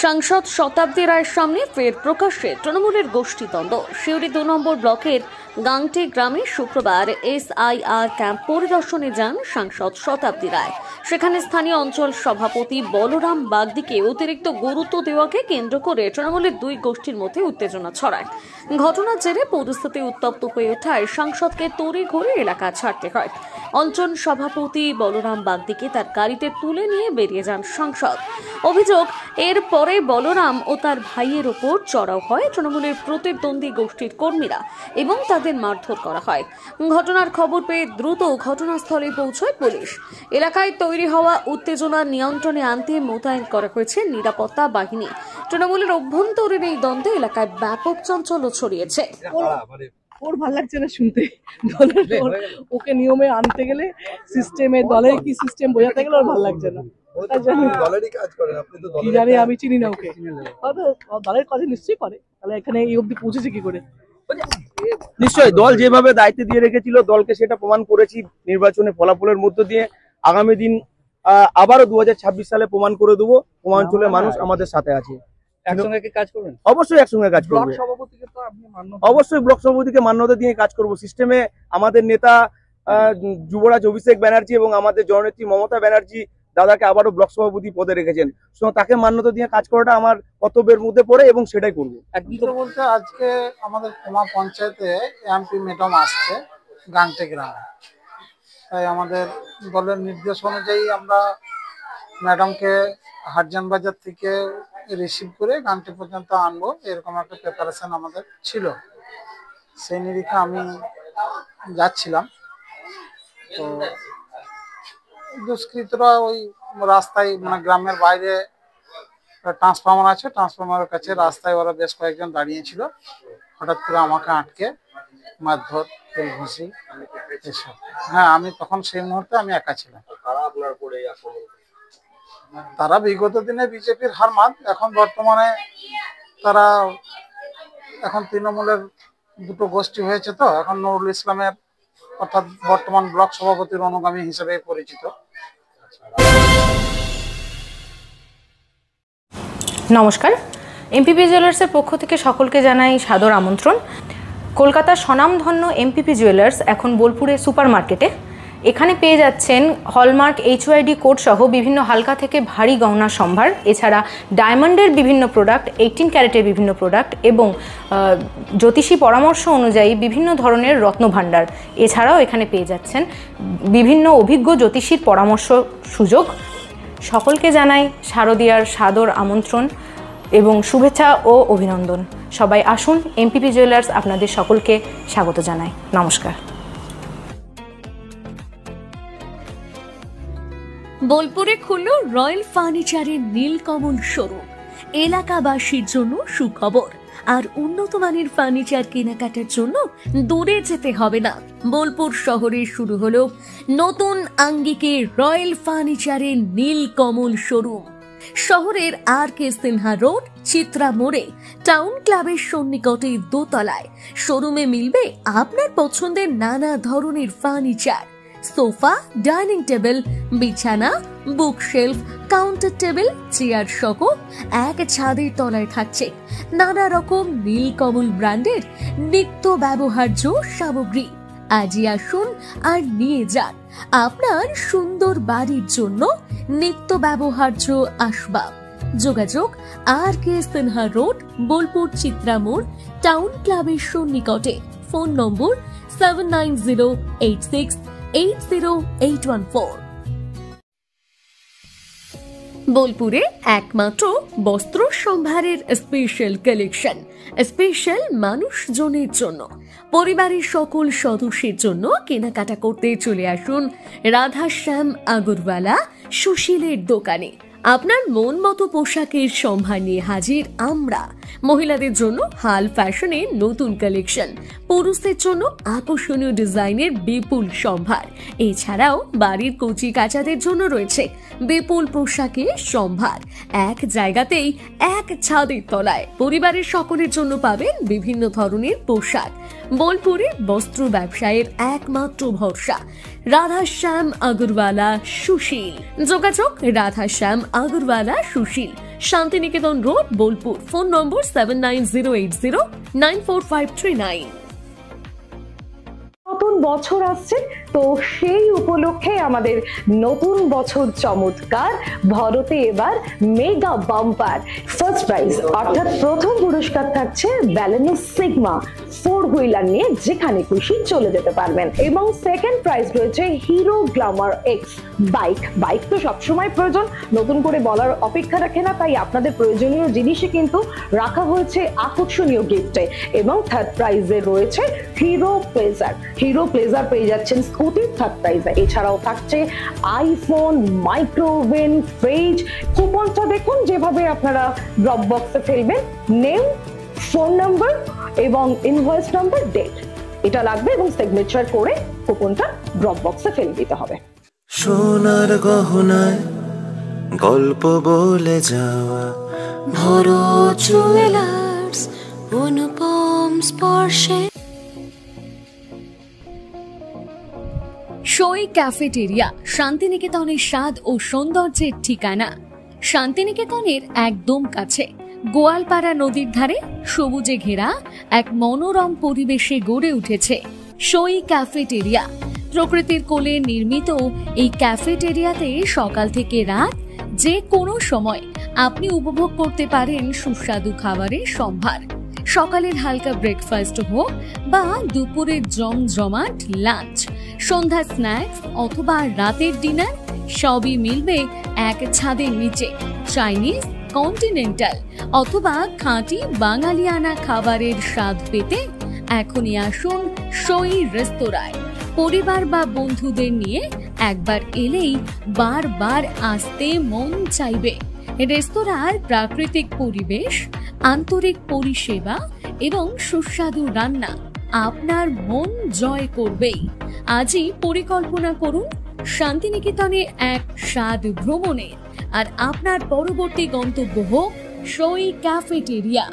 সাংসদ শতাব্দী রায়ের সামনে ফের প্রকাশ্যে তৃণমূলের গোষ্ঠীদ্বন্দ্ব। সিউড়ি 2 নম্বর ব্লকের গাংটে গ্রামে শুক্রবার SIR ক্যাম্প পরিদর্শনে যান সাংসদ শতাব্দী রায়। সেখানে স্থানীয় অঞ্চল সভাপতি বলরাম বাগদিকে অতিরিক্ত গুরুত্ব দেওয়াকে কেন্দ্র করে তৃণমূলের দুই গোষ্ঠীর মধ্যে উত্তেজনা ছড়ায়। ঘটনার জেরে পরিস্থিতি উত্তপ্ত হয়ে ওঠায় সাংসদকে তড়িঘড়ি এলাকা ছাড়তে হয়। অঞ্চল সভাপতি বলরাম বাগদিকে তার গাড়িতে তুলে নিয়ে বেরিয়ে যান সাংসদ। অভিযোগ, এরপরে বলরাম ও তার ভাইয়ের ওপর চড়াও হয় তৃণমূলের প্রতিদ্বন্দ্বী গোষ্ঠীর কর্মীরা এবং তাদের মারধর করা হয়। ঘটনার খবর পেয়ে দ্রুত ঘটনাস্থলে পৌঁছয় পুলিশ। এলাকায় তৈরি হওয়া উত্তেজনা নিয়ন্ত্রণে আনতে মোতায়েন করা হয়েছে নিরাপত্তা বাহিনী। তৃণমূলের অভ্যন্তরীণ এই দ্বন্দ্বে এলাকায় ব্যাপক চাঞ্চল্য ছড়িয়েছে। ওর ভালো লাগছে না শুনতে, ওকে নিয়মে আনতে গেলে সিস্টেমে দলের কি সিস্টেম বোঝাতে গেলে ওর ভালো লাগছে না। কি জানি, আমি চিনি না ওকে, হয়তো দলের কাজে নিশ্চয়ই করে, তাহলে এখানে এই অব্দি পৌঁছেছে কি করে? নিশ্চয়ই দল যেভাবে দায়িত্ব দিয়ে রেখেছিল দলকে সেটা প্রমাণ করেছি নির্বাচনে ফলাফলের মধ্য দিয়ে। আগামী দিন আবারও 2026 সালে প্রমাণ করে দেবো পূর্বাঞ্চলের মানুষ আমাদের সাথে আছে। একসঙ্গে কি কাজ করবেন? অবশ্যই একসঙ্গে কাজ করবো। অবশ্যই ব্লক সভাপতিকে মান্যতা দিয়ে কাজ করব। সিস্টেমে আমাদের নেতা যুবরাজ অভিষেক ব্যানার্জি এবং আমাদের জননেত্রী মমতা ব্যানার্জি দাদাকে আবারও ব্লক সভাপতি পদে রেখেছেন, তাকে মান্যতা দিয়ে কাজ করাটা আমার কর্তব্যের মধ্যে পড়ে এবং সেটাই করবো। একদিকে বলতে আজকে আমাদের কুমা পঞ্চায়েতে এমপি ম্যাডাম আসছে গাংটে গ্রামে, তাই আমাদের দলের নির্দেশ অনুযায়ী আমরা ম্যাডামকে হাটজান বাজার থেকে রিসিভ করে গাংটে পর্যন্ত আনবো, এরকম একটা প্রিপারেশন আমাদের ছিল। সেই নিরিখে আমি যাচ্ছিলাম, তো দুষ্কৃতরা ওই রাস্তায় মানে গ্রামের বাইরে ট্রান্সফরমার আছে, ট্রান্সফরমারের কাছে রাস্তায় ওরা বেশ কয়েকজন দাঁড়িয়েছিল। হঠাৎ করে আমাকে আটকে মারধর, তেল ঘুষি এসব। হ্যাঁ, আমি তখন সেই মুহূর্তে আমি একা ছিলাম। তারা বিগত দিনে বিজেপির হারমাত, এখন বর্তমানে তারা এখন তৃণমূলের দুটো গোষ্ঠী হয়েছে, তো এখন নুরুল ইসলামের অর্থাৎ বর্তমান ব্লক সভাপতির অনুগামী হিসেবে পরিচিত। নমস্কার, এমপিপি জুয়েলার্সের পক্ষ থেকে সকলকে জানাই সাদর আমন্ত্রণ। কলকাতার স্বনামধন্য এমপিপি জুয়েলার্স এখন বোলপুরে সুপার মার্কেটে। এখানে পেয়ে যাচ্ছেন হলমার্ক HYD কোড সহ বিভিন্ন হালকা থেকে ভারী গহনার সম্ভার, এছাড়া ডায়মন্ডের বিভিন্ন প্রোডাক্ট, 18 ক্যারেটের বিভিন্ন প্রোডাক্ট এবং জ্যোতিষী পরামর্শ অনুযায়ী বিভিন্ন ধরনের রত্নভাণ্ডার। এছাড়াও এখানে পেয়ে যাচ্ছেন বিভিন্ন অভিজ্ঞ জ্যোতিষীর পরামর্শ সুযোগ। সকলকে জানাই শারদীয়ার সাদর আমন্ত্রণ এবং শুভেচ্ছা ও অভিনন্দন। সবাই আসুন, এমপিপি জুয়েলার্স আপনাদের সকলকে স্বাগত জানাই। নমস্কার। বোলপুরে খুলল রয়্যাল ফার্নিচারের নীলকমল শোরুম। এলাকাবাসীর জন্য সুখবর, আর উন্নত মানের ফার্নিচার কেনাকাটার জন্য দূরে যেতে হবে না। বোলপুর শহরে শুরু হলো নতুন আঙ্গিকে রয়্যাল ফার্নিচারের নীলকমল শোরুম। শহরের RK সিনহা রোড, চিত্রা মোড়ে, টাউন ক্লাবের সন্নিকটে দোতলায়। শোরুমে মিলবে আপনার পছন্দের নানা ধরনের ফার্নিচার, সোফা, ডাইনিং টেবিল, বিছানা, বুকশেলফ, কাউন্টার টেবিল, চেয়ার সহ এক ছাদের তলায় থাকছে নানা রকম নীলকমল ব্র্যান্ডের নিত্য ব্যবহার্য সামগ্রী। আজই আসুন আর নিয়ে যান আপনার সুন্দর বাড়ির জন্য নিত্য ব্যবহার্য আসবাব। যোগাযোগ RK সিনহা রোড, বোলপুর চিত্রা মোড়, টাউন ক্লাবের সন্নিকটে। ফোন নম্বর 7908680814। বোলপুরে একমাত্র বস্ত্র সম্ভারের স্পেশাল কালেকশন, স্পেশাল মানুষজনের জন্য, পরিবারের সকল সদস্যের জন্য কেনাকাটা করতে চলে আসুন রাধাশ্যাম আগরওয়ালা সুশীলের দোকানে। আপনার মন মতো পোশাকের সম্ভার নিয়ে হাজির আমরা। মহিলাদের জন্য হাল ফ্যাশনের নতুন কালেকশন, পুরুষদের জন্য আকর্ষণীয় ডিজাইনের বিপুল সম্ভার। এছাড়াও বাড়ির কচি কাচাদের জন্য রয়েছে বিপুল পোশাকের সম্ভার। এক জায়গাতেই, এক ছাদের তলায় পরিবারের সকলের জন্য পাবেন বিভিন্ন ধরনের পোশাক। বোলপুরে বস্ত্র ব্যবসায়ের একমাত্র ভরসা রাধাশ্যাম আগরওয়ালা সুশীল। যোগাযোগ Radhashyam Agarwala Sushil, Santiniketan road, Bolpur. Phone number 7908094539। নতুন বছর আসছে, তো সেই উপলক্ষে আমাদের নতুন বছর চমৎকার ভরতে এবার মেগা বাম্পার ফার্স্ট প্রাইজ, অর্থাৎ প্রথম পুরস্কার থাকছে ব্যালেনো সিগমা 4 হুইলার নিয়ে যেখানে খুশি চলে যেতে পারবেন, এবং সেকেন্ড প্রাইজ রয়েছে হিরো গ্ল্যামার এক্স বাইক তো সবসময় প্রয়োজন, নতুন করে বলার অপেক্ষা রাখে না, তাই আপনাদের প্রয়োজনীয় জিনিসই কিন্তু রাখা হয়েছে আকর্ষণীয় গিফটে। এবং থার্ড প্রাইজে রয়েছে হিরো প্লেজার পেয়ে যাচ্ছেন স্কুটি থার্ড প্রাইজে। এছাড়াও থাকছে আইফোন, মাইক্রোওভেন, ফ্রিজ। কুপনটা দেখুন যেভাবে আপনারা ড্রপ বক্সে ফেলবেন, নেম, ফোন নাম্বার এবং ইনভয়েস নাম্বার, ডেট এটা লাগবে, এবং সিগনেচার করে কুপনটা ড্রপ বক্সে ফেলে দিতে হবে। সোনার গহনায় গল্প বলে যাওয়া ভরো জুয়েলার্স, অনুপম স্পর্শে। সই ক্যাফেটেরিয়া শান্তিনিকেতনের স্বাদ ও সৌন্দর্যের ঠিকানা। শান্তিনিকেতনের একদম কাছে গোয়ালপাড়া নদীর ধারে সবুজে ঘেরা এক মনোরম পরিবেশে গড়ে উঠেছে সই ক্যাফেটেরিয়া। প্রকৃতির কোলে নির্মিত এই ক্যাফেটেরিয়াতে সকাল থেকে রাত যে কোনো সময় আপনি উপভোগ করতে পারেন সুস্বাদু খাবারের সম্ভার। সকালের হালকা ব্রেকফাস্ট হোক বা দুপুরের জমজমাট লাঞ্চ, সন্ধ্যার স্ন্যাক্স অথবা রাতের ডিনার, সবই মিলবে এক ছাদের নিচে। চাইনিজ, কন্টিনেন্টাল অথবা খাঁটি বাঙালিয়ানা খাবারের স্বাদ পেতে এখনই আসুন সই রেস্তোরাঁয়। পরিবার বা বন্ধুদের নিয়ে একবার এলেই বারবার আসতে মন চাইবে। রেস্তোরাঁর প্রাকৃতিক পরিবেশ, আন্তরিক পরিষেবা এবং সুস্বাদু রান্না আপনার মন জয় করবেই। আজই পরিকল্পনা করুন শান্তিনিকেতনে এক স্বাদ ভ্রমণের, আর আপনার পরবর্তী গন্তব্য হোক সই ক্যাফেটেরিয়া।